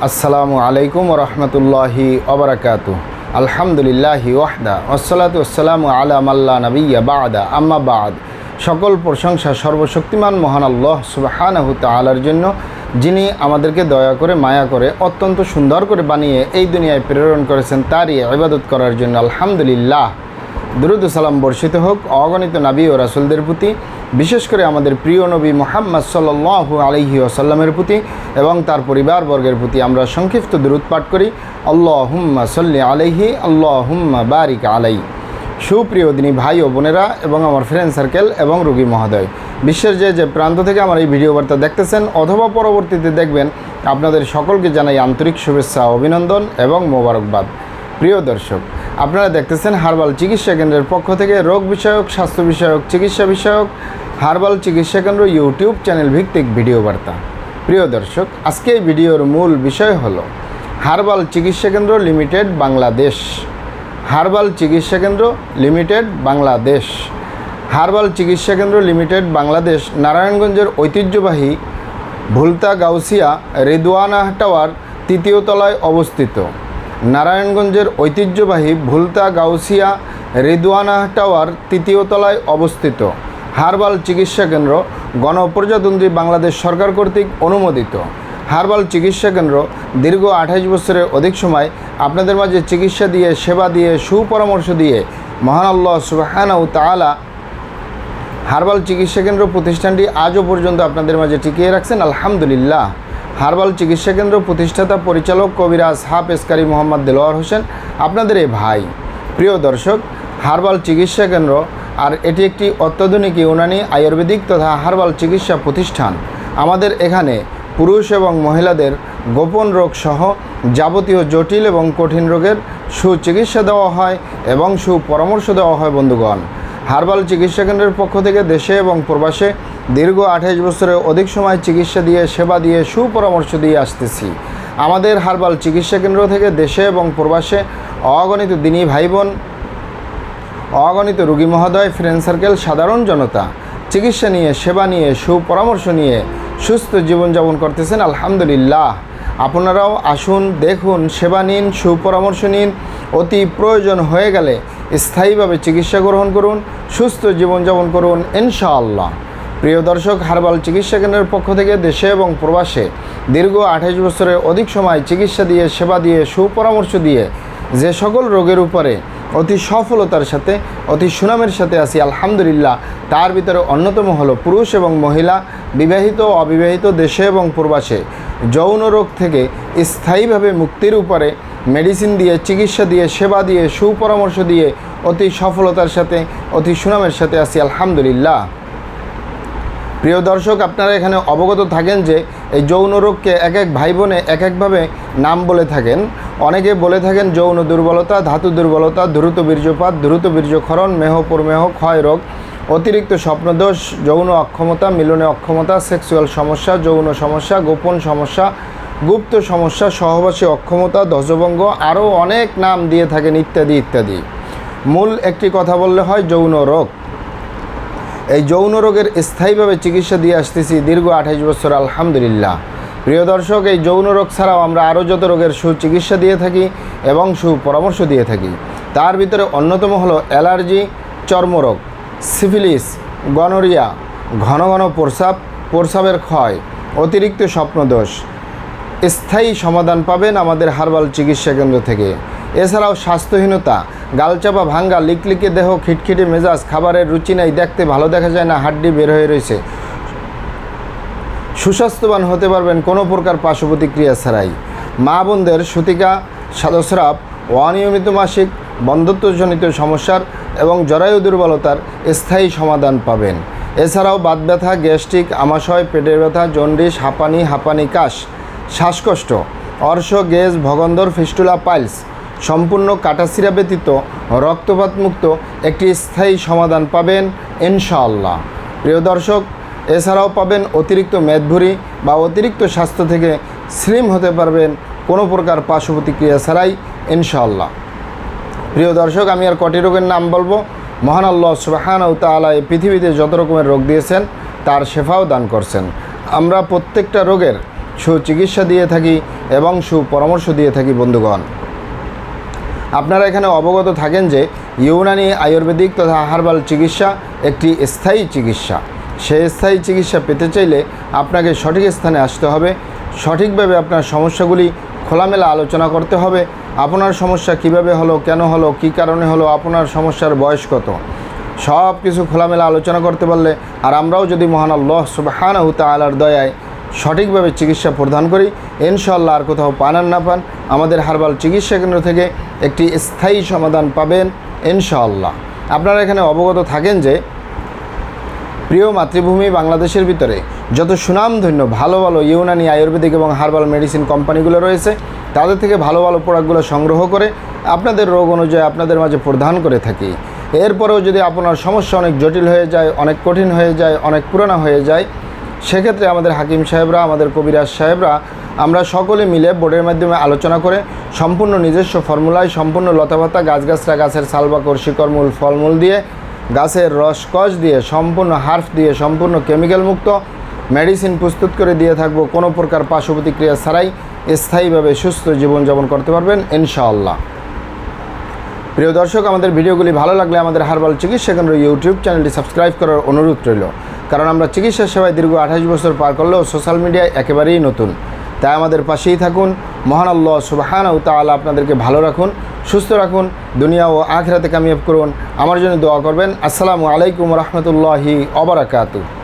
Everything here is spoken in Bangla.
আসসালামু আলাইকুম রহমতুল্লাহি ওবরাকাতু। আলহামদুলিল্লাহি ওয়াহদা ওয়াসসালাতু ওয়াসসালামু আলা মাল্লা নাবিয়্যা বা'দা আম্মা বা'দ। সকল প্রশংসা সর্বশক্তিমান মহান আল্লাহ সুবহানাহু তাআলার জন্য, যিনি আমাদেরকে দয়া করে মায়া করে অত্যন্ত সুন্দর করে বানিয়ে এই দুনিয়ায় প্রেরণ করেছেন তারই ইবাদত করার জন্য। আলহামদুলিল্লাহ। দুরূদ ও সালাম বর্ষিত হোক অগণিত নবী ও রাসূলদের প্রতি, বিশেষ করে আমাদের প্রিয় নবী মুহাম্মদ সাল্লাল্লাহু আলাইহি ওয়াসাল্লামের প্রতি এবং তার পরিবারবর্গের প্রতি। আমরা সংক্ষিপ্ত দুরূদ পাঠ করি, আল্লাহুম্মা সাল্লি আলাইহি আল্লাহুম্মা বারিক আলাইহি। সুপ্রিয় দিনী ভাই ও বোনেরা এবং আমার ফ্রেন্ড সার্কেল এবং রোগী মহোদয়, বিশ্বের যে প্রান্ত থেকে আমার এই ভিডিও বার্তা দেখতেছেন অথবা পরবর্তীতে দেখবেন, আপনাদের সকলকে জানাই আন্তরিক শুভেচ্ছা, অভিনন্দন এবং মোবারকবাদ। প্রিয় দর্শক, আপনারা দেখতেছেন হার্বাল চিকিৎসা কেন্দ্রের পক্ষ থেকে রোগ বিষয়ক, স্বাস্থ্য বিষয়ক, চিকিৎসা বিষয়ক হার্বাল চিকিৎসা কেন্দ্র ইউটিউব চ্যানেল ভিত্তিক ভিডিও বার্তা। প্রিয় দর্শক, আজকে এই ভিডিওর মূল বিষয় হলো হার্বাল চিকিৎসা কেন্দ্র লিমিটেড বাংলাদেশ। হার্বাল চিকিৎসা কেন্দ্র লিমিটেড বাংলাদেশ। হার্বাল চিকিৎসা কেন্দ্র লিমিটেড বাংলাদেশ নারায়ণগঞ্জের ঐতিহ্যবাহী ভুলতা গাউসিয়া রিদওয়ানা টাওয়ার 3য় তলায় অবস্থিত। নারায়ণগঞ্জের ঐতিহ্যবাহী ভুলতা গাউসিয়া রিদওয়ানা টাওয়ার 3য় তলায় অবস্থিত হার্বাল চিকিৎসা কেন্দ্র গণপ্রজাতন্ত্রী বাংলাদেশ সরকার কর্তৃক অনুমোদিত। হার্বাল চিকিৎসা কেন্দ্র দীর্ঘ 28 বছরের অধিক সময় আপনাদের মাঝে চিকিৎসা দিয়ে, সেবা দিয়ে, সুপরামর্শ দিয়ে মহান আল্লাহ সুবহানাহু তাআলা হার্বাল চিকিৎসা কেন্দ্র প্রতিষ্ঠানটি আজও পর্যন্ত আপনাদের মাঝে টিকিয়ে রাখছেন। আলহামদুলিল্লাহ। হার্বাল চিকিৎসা কেন্দ্র প্রতিষ্ঠাতা পরিচালক কবিরাজ হাফেজ কারি মোহাম্মদ দেলোয়ার হোসেন, আপনাদের এই ভাই। প্রিয় দর্শক, হার্বাল চিকিৎসা কেন্দ্র আর এটি একটি অত্যাধুনিক ইউনানি আয়ুর্বেদিক তথা হার্বাল চিকিৎসা প্রতিষ্ঠান। আমাদের এখানে পুরুষ এবং মহিলাদের গোপন রোগ সহ যাবতীয় জটিল এবং কঠিন রোগের সুচিকিৎসা দেওয়া হয় এবং সুপরামর্শ দেওয়া হয়। বন্ধুগণ, হার্বাল চিকিৎসা কেন্দ্রের পক্ষ থেকে দেশে এবং প্রবাসে দীর্ঘ 28 বছরের অধিক সময় চিকিৎসা দিয়ে, সেবা দিয়ে, সুপরামর্শ দিয়ে আসতেছি। আমাদের হার্বাল চিকিৎসা কেন্দ্র থেকে দেশে এবং প্রবাসে অগণিত দিনী ভাই বোন, অগণিত রোগী মহোদয়, ফ্রেন্ড সার্কেল, সাধারণ জনতা চিকিৎসা নিয়ে, সেবা নিয়ে, সুপরামর্শ নিয়ে সুস্থ জীবনযাপন করতেছেন। আলহামদুলিল্লাহ। আপনারাও আসুন, দেখুন, সেবা নিন, সুপরামর্শ নিন। অতি প্রয়োজন হয়ে গেলে স্থায়ীভাবে চিকিৎসা গ্রহণ করুন, সুস্থ জীবনযাপন করুন ইনশাআল্লাহ। প্রিয় দর্শক, হার্বাল চিকিৎসা কেন্দ্রের পক্ষ থেকে দেশে এবং প্রবাসে দীর্ঘ 28 বছরের অধিক সময় চিকিৎসা দিয়ে, সেবা দিয়ে, সুপরামর্শ দিয়ে যে সকল রোগের উপরে অতি সফলতার সাথে, অতি সুনামের সাথে আছি আলহামদুলিল্লাহ, তার ভিতরে অন্যতম হলো পুরুষ এবং মহিলা, বিবাহিত ও অবিবাহিত, দেশে এবং প্রবাসে যৌন রোগ থেকে স্থায়ীভাবে মুক্তির উপরে মেডিসিন দিয়ে, চিকিৎসা দিয়ে, সেবা দিয়ে, সুপরামর্শ দিয়ে অতি সফলতার সাথে, অতি সুনামের সাথে আছি আলহামদুলিল্লাহ। প্রিয় দর্শক, আপনারা এখানে অবগত থাকেন যে এই যৌন রোগকে এক এক ভাই বোনে এক একভাবে নাম বলে থাকেন। অনেকে বলে থাকেন যৌন দুর্বলতা, ধাতু দুর্বলতা, দ্রুত বীর্যপাত, দ্রুত বীর্যক্ষরণ, মেহ প্রমেহ, ক্ষয় রোগ, অতিরিক্ত স্বপ্নদোষ, যৌন অক্ষমতা, মিলনে অক্ষমতা, সেক্সুয়াল সমস্যা, যৌন সমস্যা, গোপন সমস্যা, গুপ্ত সমস্যা, সহবাসী অক্ষমতা, ধ্বজভঙ্গ, আরও অনেক নাম দিয়ে থাকেন ইত্যাদি ইত্যাদি। মূল একটি কথা বললে হয় যৌন রোগ। এই যৌন রোগের স্থায়ীভাবে চিকিৎসা দিয়ে আসতেছি দীর্ঘ 28 বছর আলহামদুলিল্লাহ। প্রিয় দর্শক, এই যৌন রোগ ছাড়াও আমরা আরও যত রোগের সুচিকিৎসা দিয়ে থাকি এবং সুপরামর্শ দিয়ে থাকি, তার ভিতরে অন্যতম হলো অ্যালার্জি, চর্মরোগ, সিফিলিস, গনোরিয়া, ঘন ঘন প্রস্রাব, প্রস্রাবের ক্ষয়, অতিরিক্ত স্বপ্নদোষ। স্থায়ী সমাধান পাবেন আমাদের হার্বাল চিকিৎসা কেন্দ্র থেকে। এছাড়াও স্বাস্থ্যহীনতা, গালচাপা, ভাঙ্গা, লিকলিকে দেহ, খিটখিটে মেজাজ, খাবারের রুচি নাই, দেখতে ভালো দেখা যায় না, হাড্ডি বের হয়ে রয়েছে, সুস্বাস্থ্যবান হতে পারবেন কোনো প্রকার পার্শ্ব প্রতিক্রিয়া ছাড়াই। মা বোনদের সূতিকা, স্বাদস্রাব, অনিয়মিত মাসিক, বন্ধ্যত্বজনিত সমস্যার এবং জরায়ু দুর্বলতার স্থায়ী সমাধান পাবেন। এছাড়াও বাত ব্যথা, গ্যাস্ট্রিক, আমাশয়, পেটের ব্যথা, জন্ডিস, হাঁপানি, কাশ, শ্বাসকষ্ট, অর্শ, গেজ, ভগন্দর, ফিস্টুলা, পাইলস সম্পূর্ণ কাটাছিরা ব্যতীত রক্তপাত মুক্ত একটি স্থায়ী সমাধান পাবেন ইনশাআল্লাহ। প্রিয় দর্শক, এছাড়াও পাবেন অতিরিক্ত মেদভুঁড়ি বা অতিরিক্ত স্বাস্থ্য থেকে স্লিম হতে পারবেন কোনো প্রকার পার্শ্ব প্রতিক্রিয়া ছাড়াই ইনশাআল্লাহ। প্রিয় দর্শক, আমি আর কটি রোগের নাম বলবো। মহান আল্লাহ সুবহানাহু তাআলা এই পৃথিবীতে যত রকমের রোগ দিয়েছেন তার শেফাও দান করছেন। আমরা প্রত্যেকটা রোগের সুচিকিৎসা দিয়ে থাকি এবং সুপরামর্শ দিয়ে থাকি বন্ধুগণ। আপনারা এখানে অবগত থাকেন যে ইউনানি আয়ুর্বেদিক তথা হার্বাল চিকিৎসা একটি স্থায়ী চিকিৎসা। সেই স্থায়ী চিকিৎসা পেতে চাইলে আপনাকে সঠিক স্থানে আসতে হবে, সঠিকভাবে আপনার সমস্যাগুলি খোলামেলা আলোচনা করতে হবে। আপনার সমস্যা কিভাবে হলো, কেন হলো, কী কারণে হলো, আপনার সমস্যার বয়স কত, সব কিছু খোলামেলা আলোচনা করতে পারলে আর আমরাও যদি মহান আল্লাহ সুবহানাহু তাআলার দয়ায় সঠিকভাবে চিকিৎসা প্রদান করি, ইনশাআল্লাহ আর কোথাও পান আর না পান আমাদের হার্বাল চিকিৎসা কেন্দ্র থেকে একটি স্থায়ী সমাধান পাবেন ইনশাআল্লাহ। আপনারা এখানে অবগত থাকেন যে প্রিয় মাতৃভূমি বাংলাদেশের ভিতরে যত সুনামধন্য ভালো ভালো ইউনানি আয়ুর্বেদিক এবং হার্বাল মেডিসিন কোম্পানিগুলো রয়েছে, তাদের থেকে ভালো ভালো প্রোডাক্টগুলো সংগ্রহ করে আপনাদের রোগ অনুযায়ী আপনাদের মাঝে প্রদান করে থাকি। এরপরেও যদি আপনার সমস্যা অনেক জটিল হয়ে যায়, অনেক কঠিন হয়ে যায়, অনেক পুরানো হয়ে যায়, সেক্ষেত্রে আমাদের হাকিম সাহেবরা, আমাদের কবিরাজ সাহেবরা, আমরা সকলে মিলে বোর্ডের মাধ্যমে আলোচনা করে সম্পূর্ণ নিজস্ব ফর্মুলায় সম্পূর্ণ লতাপাতা গাছগাছরা, গাছের সালবাকর, শিকড়মূল, ফলমূল দিয়ে, গাছের রসকস দিয়ে, সম্পূর্ণ হার্ফ দিয়ে, সম্পূর্ণ কেমিক্যাল মুক্ত মেডিসিন প্রস্তুত করে দিয়ে থাকবো। কোনো প্রকার পার্শ্ব প্রতিক্রিয়া ছাড়াই স্থায়ীভাবে সুস্থ জীবনযাপন করতে পারবেন ইনশাআল্লাহ। প্রিয় দর্শক, আমাদের ভিডিওগুলি ভালো লাগলে আমাদের হার্বাল চিকিৎসা কেন্দ্র ইউটিউব চ্যানেলটি সাবস্ক্রাইব করার অনুরোধ রইল। কারণ আমরা চিকিৎসা সেবায় দীর্ঘ 28 বছর পার করলেও সোশ্যাল মিডিয়ায় একেবারেই নতুন। তাই আমাদের পাশেই থাকুন। মহান আল্লাহ সুবহানাহু তাআলা আপনাদেরকে ভালো রাখুন, সুস্থ রাখুন, দুনিয়া ও আখিরাতে কামিয়াব করুন। আমার জন্য দোয়া করবেন। আসসালামু আলাইকুম ওয়া রাহমাতুল্লাহি ওয়া বারাকাতুহু।